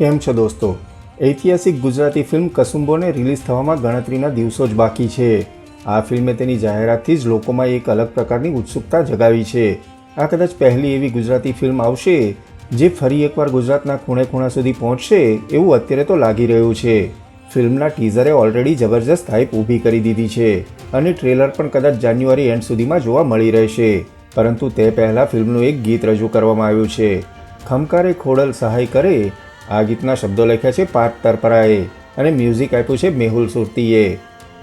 કેમ છો દોસ્તો? ઐતિહાસિક ગુજરાતી ફિલ્મ કસુંબોને રિલીઝ થવામાં ગણતરીના દિવસો જ બાકી છે. આ ફિલ્મે તેની જાહેરાતથી જ લોકોમાં એક અલગ પ્રકારની ઉત્સુકતા જગાવી છે. આ કદાચ પહેલી એવી ગુજરાતી ફિલ્મ આવશે જે ફરી એકવાર ગુજરાતના ખૂણે ખૂણા સુધી પહોંચશે એવું અત્યારે તો લાગી રહ્યું છે. ફિલ્મના ટીઝરે ઓલરેડી જબરજસ્ત હાઇપ ઊભી કરી દીધી છે અને ટ્રેલર પણ કદાચ જાન્યુઆરી એન્ડ સુધીમાં જોવા મળી રહેશે. પરંતુ તે પહેલાં ફિલ્મનું એક ગીત રજૂ કરવામાં આવ્યું છે. ખમકારે ખોડલ સહાય કરે. આ ગીતના શબ્દો લખ્યા છે પાર્થ તરપરાએ અને મ્યુઝિક આપ્યું છે મેહુલ સુરતીએ.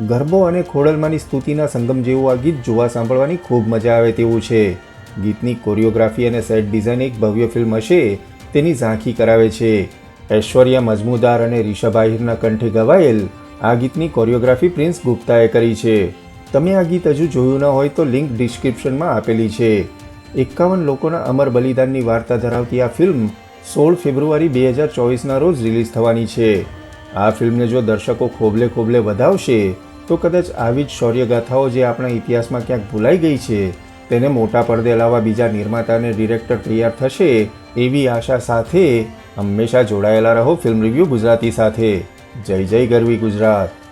ગરબો અને ખોડલમાંની સ્તુતિના સંગમ જેવું આ ગીત જોવા સાંભળવાની ખૂબ મજા આવે તેવું છે. ગીતની કોરિયોગ્રાફી અને સેટ ડિઝાઇન એક ભવ્ય ફિલ્મ હશે તેની ઝાંખી કરાવે છે. ઐશ્વર્યા મઝમુદાર અને રિષભ આહિરના કંઠે ગવાયેલ આ ગીતની કોરિયોગ્રાફી પ્રિન્સ ગુપ્તાએ કરી છે. તમે આ ગીત હજુ જોયું ન હોય તો લિંક ડિસ્ક્રિપ્શનમાં આપેલી છે. 51 લોકોના અમર બલિદાનની વાર્તા ધરાવતી આ ફિલ્મ 16 ફેબ્રુઆરી 2024ના રોજ રિલીઝ થવાની છે. આ ફિલ્મને જો દર્શકો ખોબલે ખોબલે વધાવશે તો કદાચ આવી જ શૌર્યગાથાઓ જે આપણા ઇતિહાસમાં ક્યાંક ભૂલાઈ ગઈ છે તેને મોટા પડદે લાવવા બીજા નિર્માતા અને ડિરેક્ટર તૈયાર થશે એવી આશા સાથે હંમેશા જોડાયેલા રહો ફિલ્મ રિવ્યૂ ગુજરાતી સાથે. જય જય ગરવી ગુજરાત.